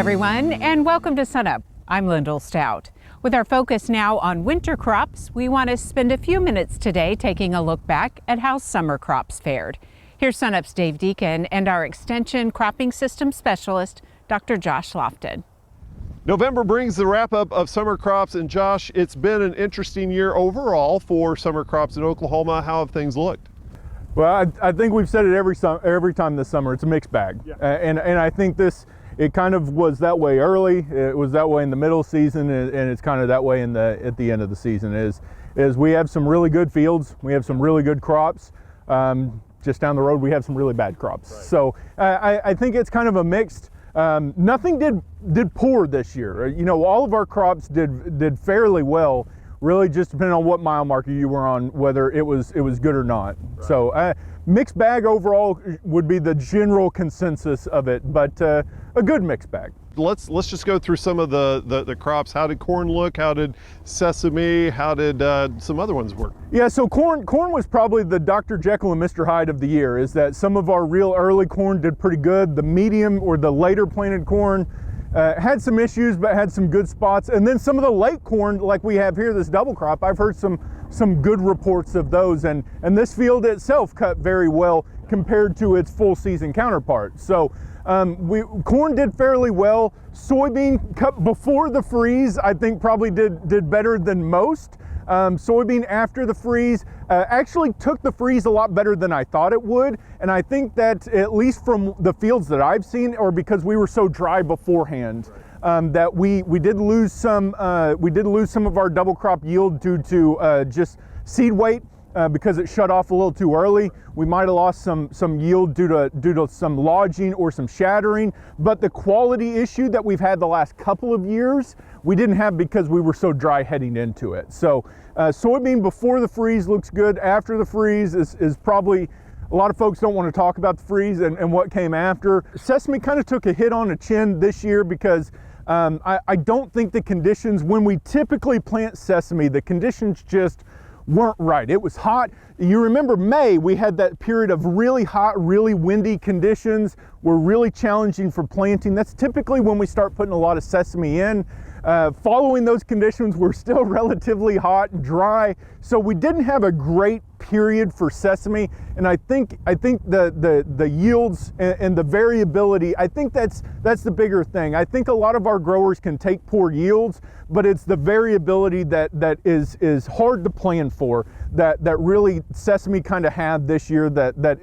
everyone, and welcome to SUNUP. I'm Lyndall Stout. With our focus now on winter crops, we want to spend a few minutes today taking a look back at how summer crops fared. Here's SUNUP's Dave Deacon and our Extension Cropping System Specialist, Dr. Josh Lofton. November brings the wrap-up of summer crops, and Josh, it's been an interesting year overall for summer crops in Oklahoma. How have things looked? Well, I think we've said it every time this summer. It's a mixed bag, and I think it kind of was that way early. It was that way in the middle season, and it's kind of that way at the end of the season. Is we have some really good fields, we have some really good crops. Just down the road, we have some really bad crops. Right. So I think it's kind of a mixed. Nothing did poor this year. You know, all of our crops did fairly well. Really, just depending on what mile marker you were on, whether it was good or not. Right. So mixed bag overall would be the general consensus of it, but a good mixed bag. Let's just go through some of the crops. How did corn look? How did sesame? How did some other ones work? Yeah, so corn was probably the Dr. Jekyll and Mr. Hyde of the year. Is that some of our real early corn did pretty good. The medium or the later planted corn had some issues, but had some good spots. And then some of the late corn, like we have here, this double crop, I've heard some good reports of those. And this field itself cut very well compared to its full season counterpart. So corn did fairly well. Soybean cut before the freeze, I think probably did better than most. Soybean after the freeze actually took the freeze a lot better than I thought it would, and I think that at least from the fields that I've seen, or because we were so dry beforehand, that we did lose some of our double crop yield due to just seed weight. Because it shut off a little too early. We might have lost some yield due to some lodging or some shattering, but the quality issue that we've had the last couple of years, we didn't have because we were so dry heading into it. So soybean before the freeze looks good. After the freeze is probably, a lot of folks don't want to talk about the freeze and what came after. Sesame kind of took a hit on the chin this year because I don't think the conditions, when we typically plant sesame, the conditions just weren't right. It was hot. You remember May, we had that period of really hot, really windy conditions were really challenging for planting. That's typically when we start putting a lot of sesame in. Following those conditions, we're still relatively hot and dry, so we didn't have a great period for sesame. And I think the yields and the variability, I think that's the bigger thing. I think a lot of our growers can take poor yields, but it's the variability that is hard to plan for, that really sesame kind of had this year that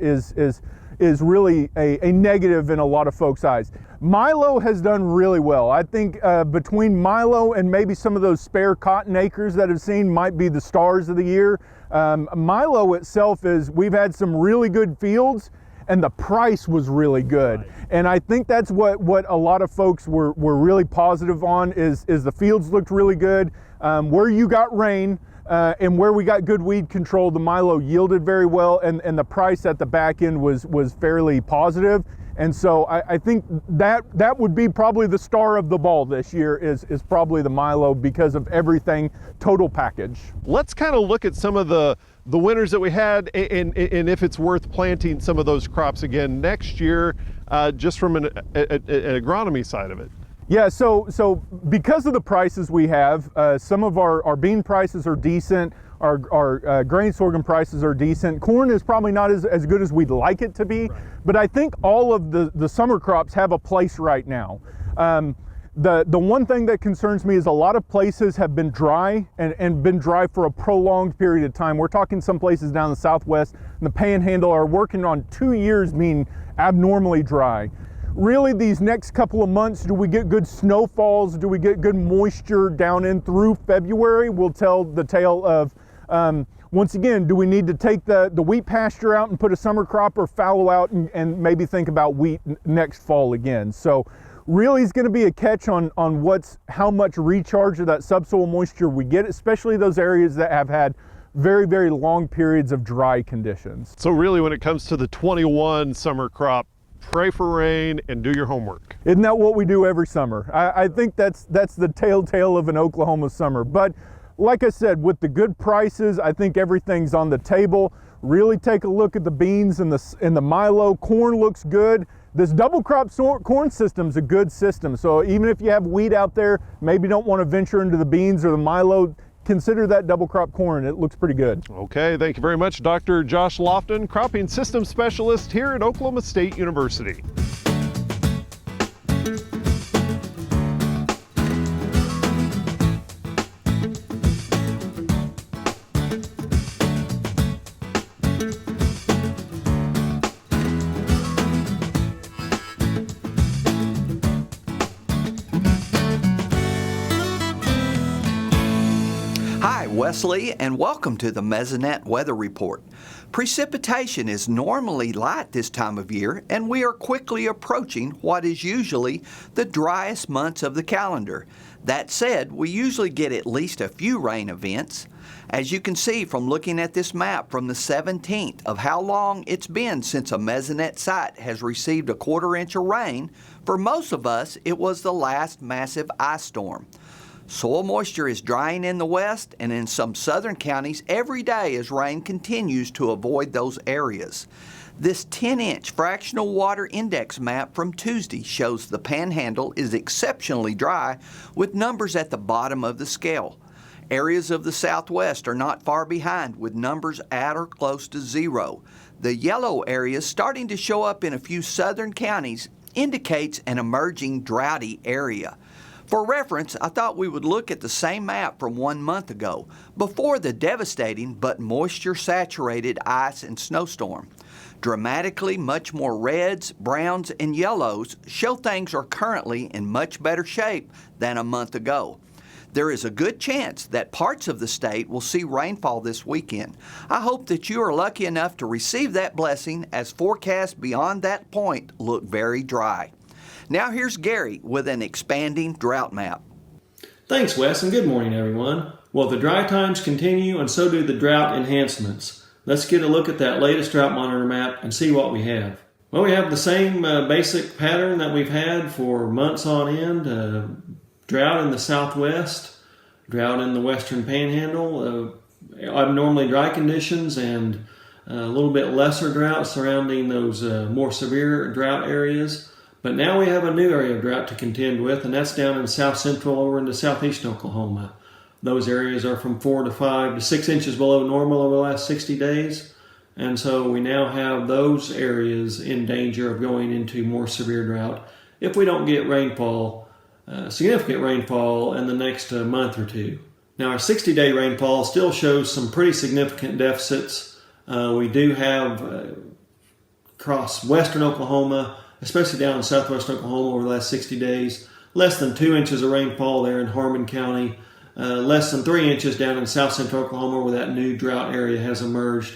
is really a negative in a lot of folks' eyes. Milo has done really well. I think between Milo and maybe some of those spare cotton acres that I've seen might be the stars of the year. Milo itself we've had some really good fields, and the price was really good. Right. And I think that's what a lot of folks were really positive on is the fields looked really good. Where you got rain, and where we got good weed control, the Milo yielded very well, and the price at the back end was fairly positive. And so I think that would be probably the star of the ball this year is probably the Milo because of everything, total package. Let's kind of look at some of the winners that we had and if it's worth planting some of those crops again next year, just from an agronomy side of it. Yeah, so because of the prices we have, some of our bean prices are decent, our grain sorghum prices are decent. Corn is probably not as good as we'd like it to be, right. But I think all of the summer crops have a place right now. The one thing that concerns me is a lot of places have been dry and been dry for a prolonged period of time. We're talking some places down the Southwest and the Panhandle are working on 2 years being abnormally dry. Really, these next couple of months, do we get good snowfalls? Do we get good moisture down in through February? Will tell the tale of, once again, do we need to take the wheat pasture out and put a summer crop, or fallow out and maybe think about wheat next fall again? So really is going to be a catch on how much recharge of that subsoil moisture we get, especially those areas that have had very, very long periods of dry conditions. So really, when it comes to the 21 summer crop, pray for rain and do your homework. Isn't that what we do every summer? I think that's the telltale of an Oklahoma summer. But like I said, with the good prices, I think everything's on the table. Really take a look at the beans and the Milo. Corn looks good. This double crop corn system is a good system. So even if you have wheat out there, maybe don't want to venture into the beans or the milo, consider that double crop corn. It looks pretty good. Okay, thank you very much, Dr. Josh Lofton, cropping systems specialist here at Oklahoma State University. Wes Lee, and welcome to the Mesonet Weather Report. Precipitation is normally light this time of year, and we are quickly approaching what is usually the driest months of the calendar. That said, we usually get at least a few rain events. As you can see from looking at this map from the 17th of how long it's been since a Mesonet site has received a 1/4 inch of rain, for most of us it was the last massive ice storm. Soil moisture is drying in the west and in some southern counties every day as rain continues to avoid those areas. This 10-inch fractional water index map from Tuesday shows the Panhandle is exceptionally dry with numbers at the bottom of the scale. Areas of the southwest are not far behind with numbers at or close to zero. The yellow areas starting to show up in a few southern counties indicates an emerging droughty area. For reference, I thought we would look at the same map from 1 month ago, before the devastating but moisture-saturated ice and snowstorm. Dramatically much more reds, browns, and yellows show things are currently in much better shape than a month ago. There is a good chance that parts of the state will see rainfall this weekend. I hope that you are lucky enough to receive that blessing, as forecasts beyond that point look very dry. Now here's Gary with an expanding drought map. Thanks, Wes, and good morning, everyone. Well, the dry times continue, and so do the drought enhancements. Let's get a look at that latest Drought Monitor map and see what we have. Well, we have the same basic pattern that we've had for months on end. Drought in the southwest, drought in the western panhandle, abnormally dry conditions, and a little bit lesser drought surrounding those more severe drought areas. But now we have a new area of drought to contend with, and that's down in south central over into southeastern Oklahoma. Those areas are from 4 to 5 to 6 inches below normal over the last 60 days. And so we now have those areas in danger of going into more severe drought if we don't get rainfall, significant rainfall in the next month or two. Now our 60-day rainfall still shows some pretty significant deficits. We do have across western Oklahoma, especially down in southwestern Oklahoma over the last 60 days, less than 2 inches of rainfall there in Harmon County, less than 3 inches down in south central Oklahoma where that new drought area has emerged.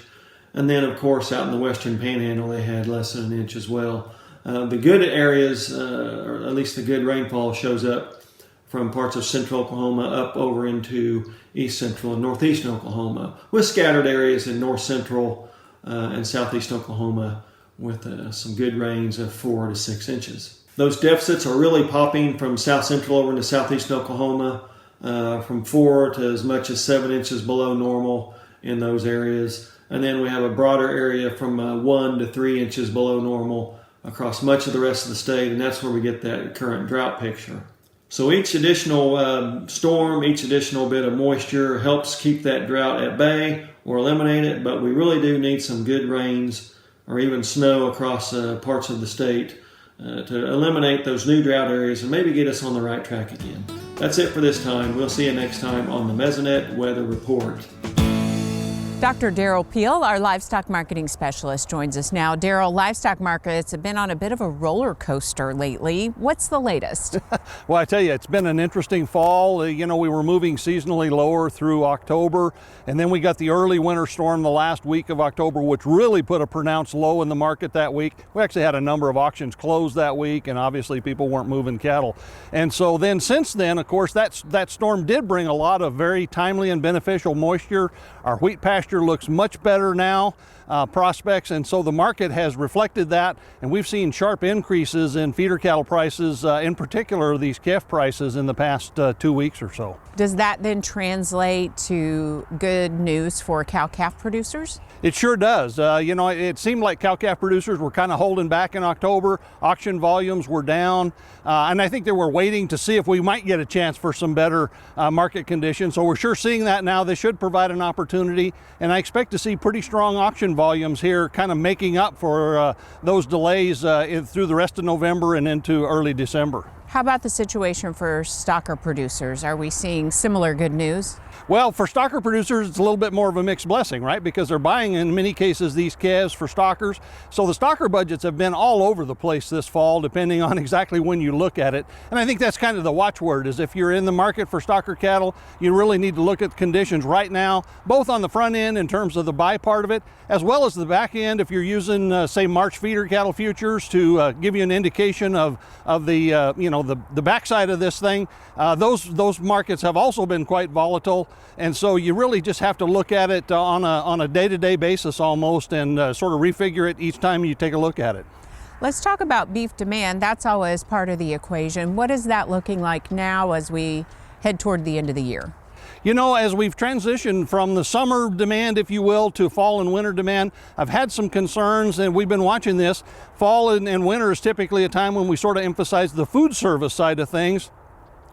And then, of course, out in the western panhandle, they had less than an inch as well. The good areas, or at least the good rainfall, shows up from parts of central Oklahoma up over into east central and northeastern Oklahoma, with scattered areas in north central and southeast Oklahoma, with some good rains of 4 to 6 inches. Those deficits are really popping from south central over into southeastern Oklahoma, from 4 to as much as 7 inches below normal in those areas. And then we have a broader area from 1 to 3 inches below normal across much of the rest of the state, and that's where we get that current drought picture. So each additional storm, each additional bit of moisture helps keep that drought at bay or eliminate it, but we really do need some good rains or even snow across parts of the state to eliminate those new drought areas and maybe get us on the right track again. That's it for this time. We'll see you next time on the Mesonet Weather Report. Dr. Derrell Peel, our livestock marketing specialist, joins us now. Derrell, livestock markets have been on a bit of a roller coaster lately. What's the latest? Well, I tell you, it's been an interesting fall. You know, we were moving seasonally lower through October, and then we got the early winter storm the last week of October, which really put a pronounced low in the market that week. We actually had a number of auctions closed that week, and obviously people weren't moving cattle. And so then since then, of course, that storm did bring a lot of very timely and beneficial moisture. Our wheat pasture looks much better now, prospects, and so the market has reflected that, and we've seen sharp increases in feeder cattle prices, in particular these calf prices, in the past 2 weeks or so. Does that then translate to good news for cow-calf producers? It sure does. It seemed like cow-calf producers were kind of holding back in October. Auction volumes were down, and I think they were waiting to see if we might get a chance for some better market conditions. So we're sure seeing that now. This should provide an opportunity, and I expect to see pretty strong auction volumes here, kind of making up for those delays through the rest of November and into early December. How about the situation for stocker producers? Are we seeing similar good news? Well, for stocker producers, it's a little bit more of a mixed blessing, right? Because they're buying, in many cases, these calves for stockers. So the stocker budgets have been all over the place this fall, depending on exactly when you look at it. And I think that's kind of the watchword, is if you're in the market for stocker cattle, you really need to look at conditions right now, both on the front end in terms of the buy part of it, as well as the back end if you're using, say, March feeder cattle futures to give you an indication of the backside of this thing. Those markets have also been quite volatile. And so you really just have to look at it on a day-to-day basis almost, and sort of refigure it each time you take a look at it. Let's talk about beef demand. That's always part of the equation. What is that looking like now as we head toward the end of the year? You know, as we've transitioned from the summer demand, if you will, to fall and winter demand, I've had some concerns, and we've been watching this. Fall and winter is typically a time when we sort of emphasize the food service side of things.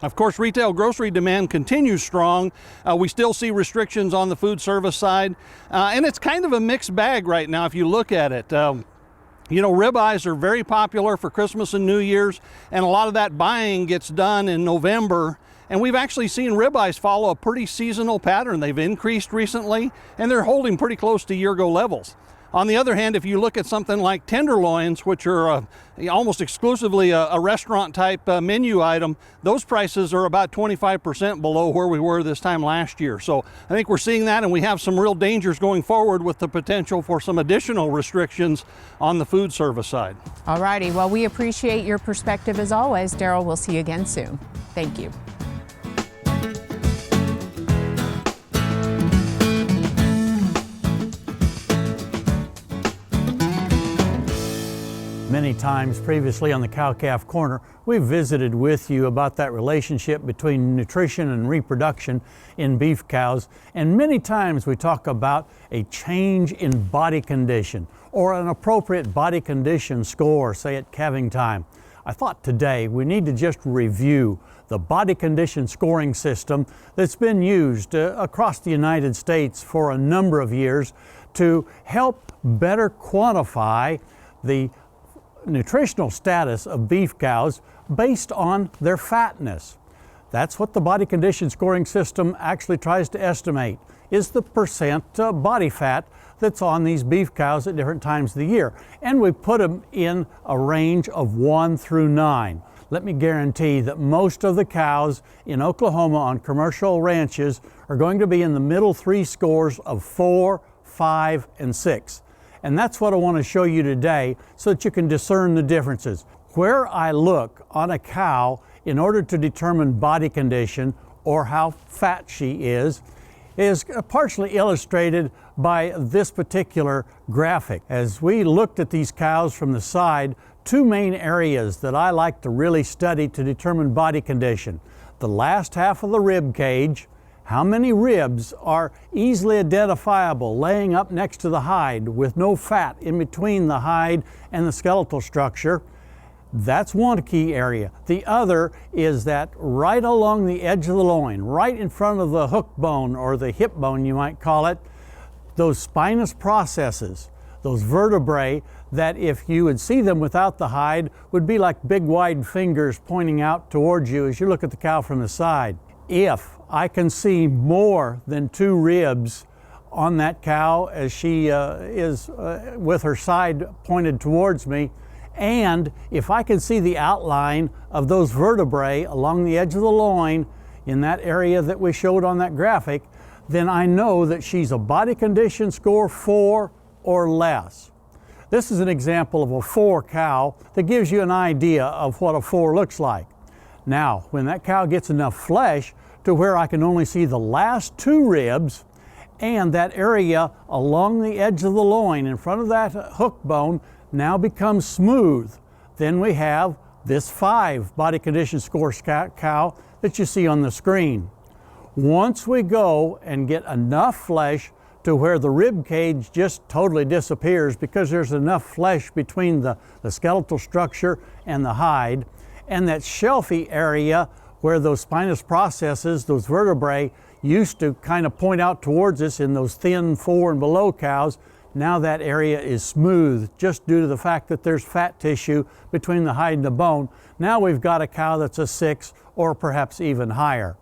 Of course, retail grocery demand continues strong. We still see restrictions on the food service side, and it's kind of a mixed bag right now if you look at it. Ribeyes are very popular for Christmas and New Year's, and a lot of that buying gets done in November. And we've actually seen ribeyes follow a pretty seasonal pattern. They've increased recently, and they're holding pretty close to year-ago levels. On the other hand, if you look at something like tenderloins, which are almost exclusively a restaurant-type menu item, those prices are about 25% below where we were this time last year. So I think we're seeing that, and we have some real dangers going forward with the potential for some additional restrictions on the food service side. All righty. Well, we appreciate your perspective as always. Derrell, we'll see you again soon. Thank you. Many times previously on the Cow-Calf Corner, we've visited with you about that relationship between nutrition and reproduction in beef cows, and many times we talk about a change in body condition or an appropriate body condition score, say at calving time. I thought today we need to just review the body condition scoring system that's been used across the United States for a number of years to help better quantify the nutritional status of beef cows based on their fatness. That's what the body condition scoring system actually tries to estimate, is the percent body fat that's on these beef cows at different times of the year. And we put them in a range of 1 through 9. Let me guarantee that most of the cows in Oklahoma on commercial ranches are going to be in the middle 3 scores of 4, 5, and 6. And that's what I want to show you today so that you can discern the differences. Where I look on a cow in order to determine body condition or how fat she is partially illustrated by this particular graphic. As we looked at these cows from the side, 2 main areas that I like to really study to determine body condition. The last half of the rib cage, how many ribs are easily identifiable laying up next to the hide with no fat in between the hide and the skeletal structure. That's one key area. The other is that right along the edge of the loin, right in front of the hook bone or the hip bone you might call it, those spinous processes, those vertebrae that if you would see them without the hide would be like big wide fingers pointing out towards you as you look at the cow from the side. If I can see more than 2 ribs on that cow as she is with her side pointed towards me, and if I can see the outline of those vertebrae along the edge of the loin in that area that we showed on that graphic, then I know that she's a body condition score 4 or less. This is an example of a 4 cow that gives you an idea of what a 4 looks like. Now, when that cow gets enough flesh to where I can only see the last 2 ribs and that area along the edge of the loin in front of that hook bone now becomes smooth, then we have this 5 body condition score cow that you see on the screen. Once we go and get enough flesh to where the rib cage just totally disappears because there's enough flesh between the skeletal structure and the hide, and that shelfy area where those spinous processes, those vertebrae, used to kind of point out towards us in those thin 4 and below cows, now that area is smooth just due to the fact that there's fat tissue between the hide and the bone. Now we've got a cow that's a 6 or perhaps even higher.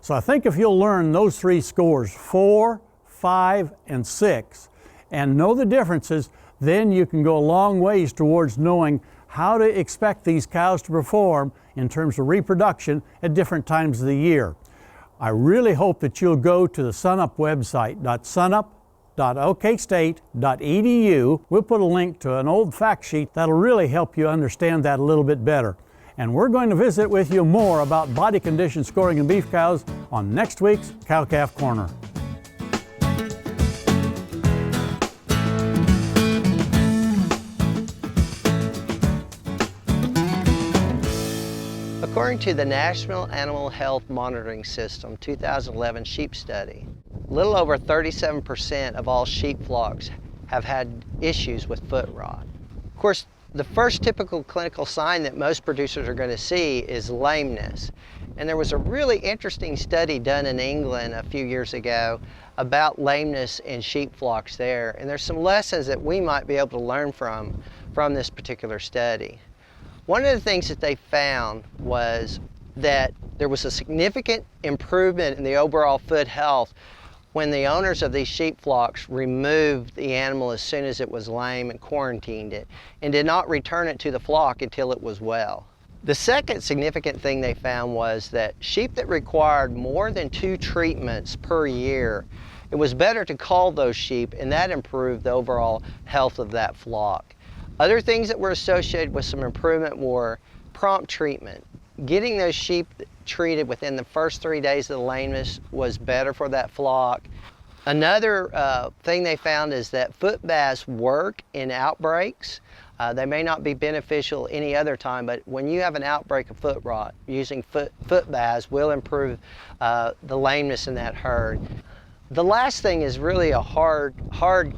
So I think if you'll learn those 3 scores, 4, 5, and 6, and know the differences, then you can go a long ways towards knowing how to expect these cows to perform in terms of reproduction at different times of the year. I really hope that you'll go to the SUNUP website, sunup.okstate.edu. We'll put a link to an old fact sheet that'll really help you understand that a little bit better. And we're going to visit with you more about body condition scoring in beef cows on next week's Cow-Calf Corner. According to the National Animal Health Monitoring System 2011 sheep study, a little over 37% of all sheep flocks have had issues with foot rot. Of course, the first typical clinical sign that most producers are going to see is lameness. And there was a really interesting study done in England a few years ago about lameness in sheep flocks there. And there's some lessons that we might be able to learn from this particular study. One of the things that they found was that there was a significant improvement in the overall foot health when the owners of these sheep flocks removed the animal as soon as it was lame and quarantined it, and did not return it to the flock until it was well. The second significant thing they found was that sheep that required more than 2 treatments per year, it was better to cull those sheep, and that improved the overall health of that flock. Other things that were associated with some improvement were prompt treatment. Getting those sheep treated within the first 3 days of the lameness was better for that flock. Another thing they found is that foot baths work in outbreaks. They may not be beneficial any other time, but when you have an outbreak of foot rot, using foot baths will improve the lameness in that herd. The last thing is really a hard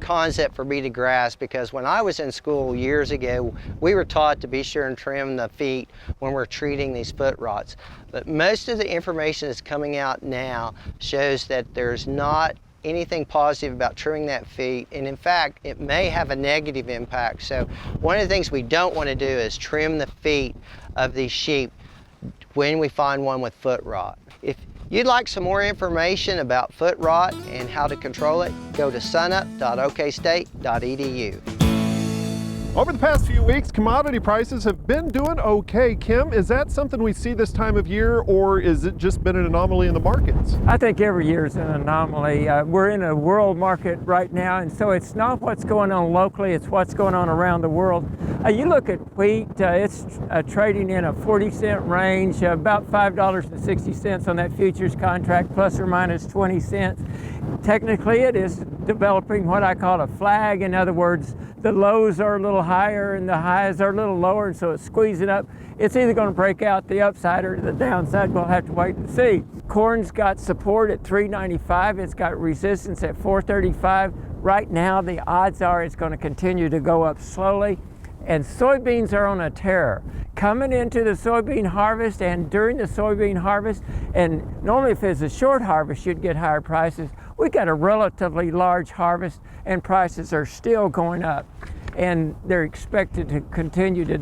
concept for me to grasp, because when I was in school years ago, we were taught to be sure and trim the feet when we're treating these foot rots. But most of the information that's coming out now shows that there's not anything positive about trimming that feet, and in fact, it may have a negative impact. So one of the things we don't want to do is trim the feet of these sheep when we find one with foot rot. If you'd like some more information about foot rot and how to control it, go to sunup.okstate.edu. Over the past few weeks, commodity prices have been doing okay. Kim, is that something we see this time of year, or is it just been an anomaly in the markets? I think every year is an anomaly. We're in a world market right now, and so it's not what's going on locally, it's what's going on around the world. You look at wheat, it's trading in a 40-cent range, about $5.60 on that futures contract, plus or minus 20 cents. Technically, it is developing what I call a flag. In other words, the lows are a little higher and the highs are a little lower, and so it's squeezing up. It's either going to break out the upside or the downside. We'll have to wait and see. Corn's got support at $3.95. It's got resistance at $4.35. Right now, the odds are it's going to continue to go up slowly. And soybeans are on a tear. Coming into the soybean harvest and during the soybean harvest, and normally if it's a short harvest, you'd get higher prices. We got a relatively large harvest and prices are still going up, and they're expected to continue to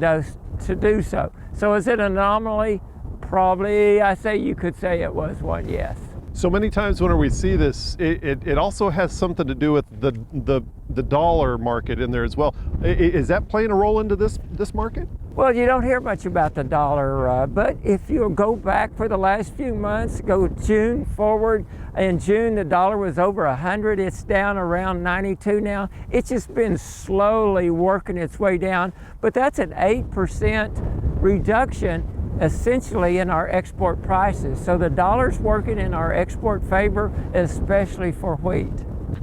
do so. So is it an anomaly? Probably, you could say it was one, yes. So many times when we see this, it also has something to do with the dollar market in there as well. Is that playing a role into this market? Well, you don't hear much about the dollar, but if you go back for the last few months, go June forward, in June the dollar was over 100. It's down around 92 now. It's just been slowly working its way down, but that's an 8% reduction essentially in our export prices. So the dollar's working in our export favor, especially for wheat.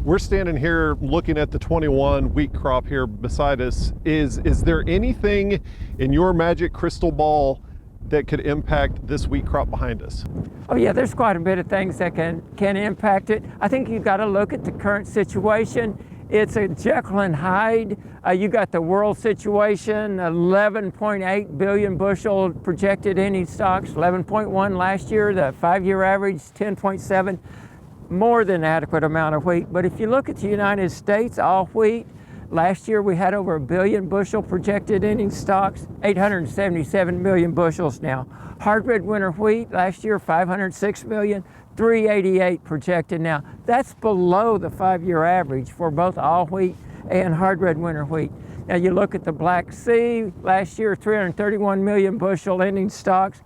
We're standing here looking at the 21 wheat crop here beside us. Is there anything in your magic crystal ball that could impact this wheat crop behind us? Oh yeah, there's quite a bit of things that can impact it. I think you've got to look at the current situation. It's a Jekyll and Hyde. You got the world situation, 11.8 billion bushel projected ending stocks, 11.1 last year, the 5-year average 10.7, more than adequate amount of wheat. But if you look at the United States, all wheat, last year we had over 1 billion bushel projected ending stocks, 877 million bushels now. Hard red winter wheat last year, 506 million, 388 projected now. That's below the 5-year average for both all wheat and hard red winter wheat. Now you look at the Black Sea, last year 331 million bushel ending stocks,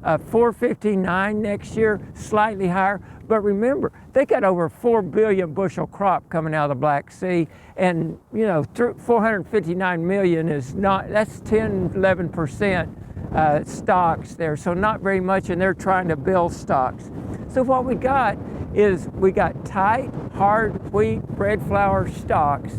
459 next year, slightly higher. But remember, they got over 4 billion bushel crop coming out of the Black Sea, and 459 million is not, that's 10-11% stocks there, so not very much, and they're trying to build stocks. So what we got is we got tight, hard wheat, bread flour stocks,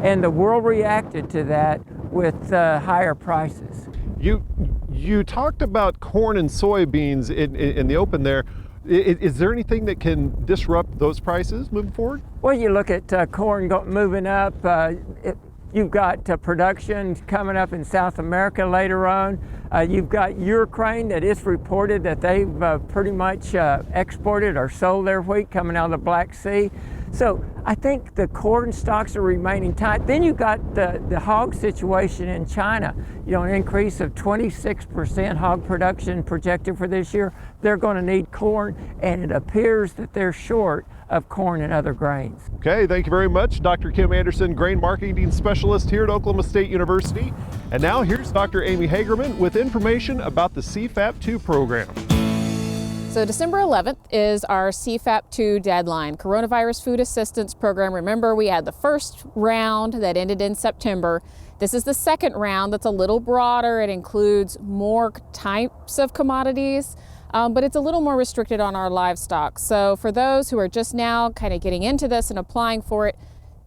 and the world reacted to that with higher prices. You talked about corn and soybeans in the open there. Is there anything that can disrupt those prices moving forward? Well, you look at corn moving up. You've got production coming up in South America later on. You've got Ukraine that is reported that they've pretty much exported or sold their wheat coming out of the Black Sea. So I think the corn stocks are remaining tight. Then you've got the hog situation in China. An increase of 26% hog production projected for this year. They're going to need corn, and it appears that they're short of corn and other grains. Okay, thank you very much, Dr. Kim Anderson, Grain Marketing Specialist here at Oklahoma State University. And now here's Dr. Amy Hagerman with information about the CFAP2 program. So December 11th is our CFAP2 deadline, Coronavirus Food Assistance Program. Remember, we had the first round that ended in September. This is the second round that's a little broader. It includes more types of commodities, but it's a little more restricted on our livestock. So for those who are just now kind of getting into this and applying for it,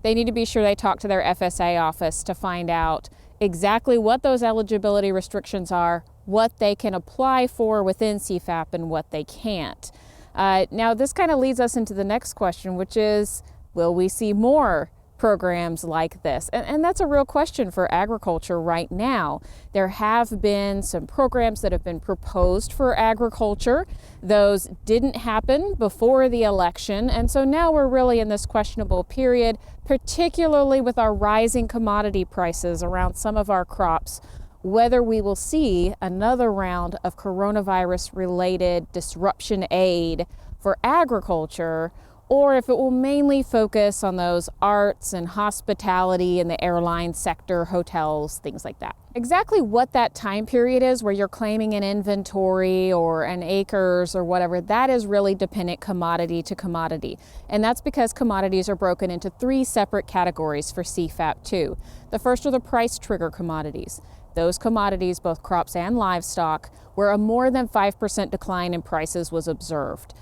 they need to be sure they talk to their FSA office to find out exactly what those eligibility restrictions are, what they can apply for within CFAP and what they can't. Now this kind of leads us into the next question, which is, will we see more programs like this? And that's a real question for agriculture right now. There have been some programs that have been proposed for agriculture. Those didn't happen before the election, and so now we're really in this questionable period, particularly with our rising commodity prices around some of our crops, whether we will see another round of coronavirus-related disruption aid for agriculture, or if it will mainly focus on those arts and hospitality and the airline sector, hotels, things like that. Exactly what that time period is where you're claiming an inventory or an acres or whatever, that is really dependent commodity to commodity. And that's because commodities are broken into 3 separate categories for CFAP2. The first are the price trigger commodities. Those commodities, both crops and livestock, where a more than 5% decline in prices was observed.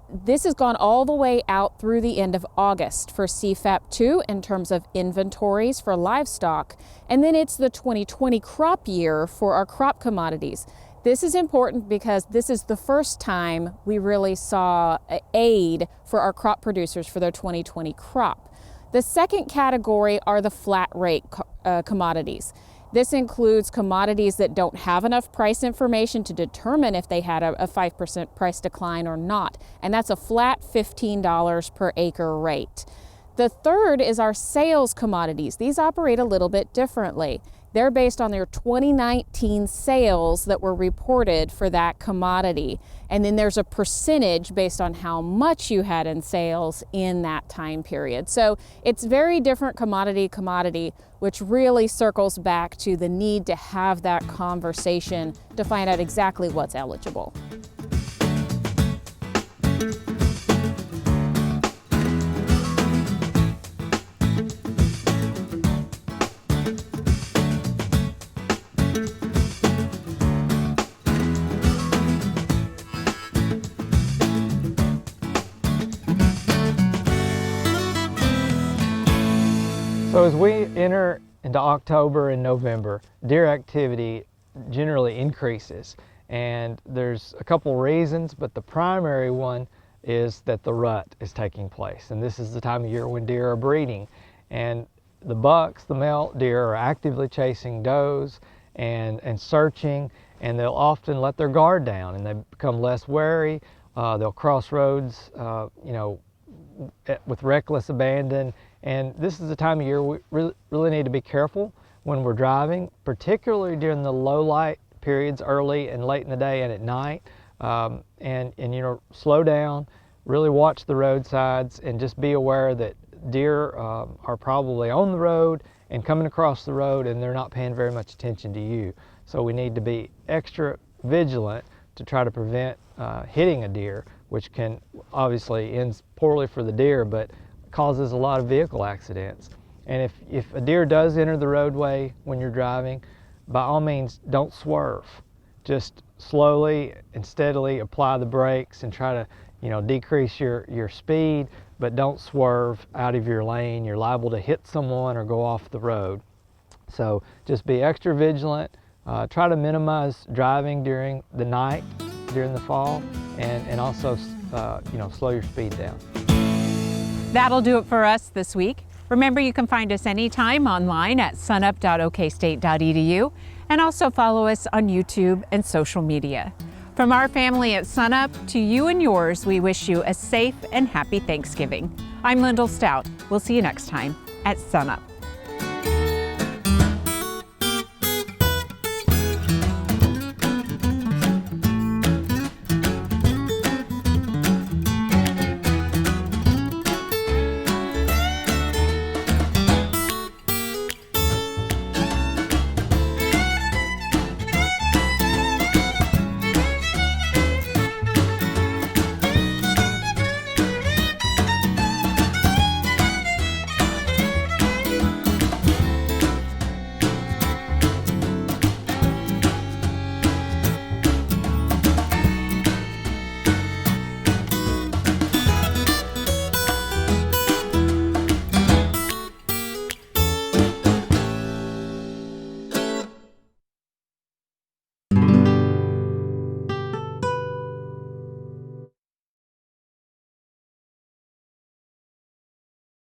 This has gone all the way out through the end of August for CFAP2 in terms of inventories for livestock, and then it's the 2020 crop year for our crop commodities. This is important because this is the first time we really saw aid for our crop producers for their 2020 crop. The second category are the flat rate commodities. This includes commodities that don't have enough price information to determine if they had a 5% price decline or not, and that's a flat $15 per acre rate. The third is our sales commodities. These operate a little bit differently. They're based on their 2019 sales that were reported for that commodity. And then there's a percentage based on how much you had in sales in that time period. So it's very different commodity, which really circles back to the need to have that conversation to find out exactly what's eligible. So as we enter into October and November, deer activity generally increases. And there's a couple reasons, but the primary one is that the rut is taking place. And this is the time of year when deer are breeding. And the bucks, the male deer, are actively chasing does and searching, and they'll often let their guard down and they become less wary. They'll cross roads, with reckless abandon. And this is the time of year we really need to be careful when we're driving, particularly during the low light periods, early and late in the day and at night. And slow down, really watch the roadsides, and just be aware that deer are probably on the road and coming across the road, and they're not paying very much attention to you. So we need to be extra vigilant to try to prevent hitting a deer, which can obviously ends poorly for the deer, but causes a lot of vehicle accidents. And if a deer does enter the roadway when you're driving, by all means, don't swerve. Just slowly and steadily apply the brakes and try to, decrease your speed, but don't swerve out of your lane. You're liable to hit someone or go off the road. So just be extra vigilant. Try to minimize driving during the night, during the fall, and also, slow your speed down. That'll do it for us this week. Remember, you can find us anytime online at sunup.okstate.edu, and also follow us on YouTube and social media. From our family at SUNUP to you and yours, we wish you a safe and happy Thanksgiving. I'm Lyndall Stout. We'll see you next time at SUNUP.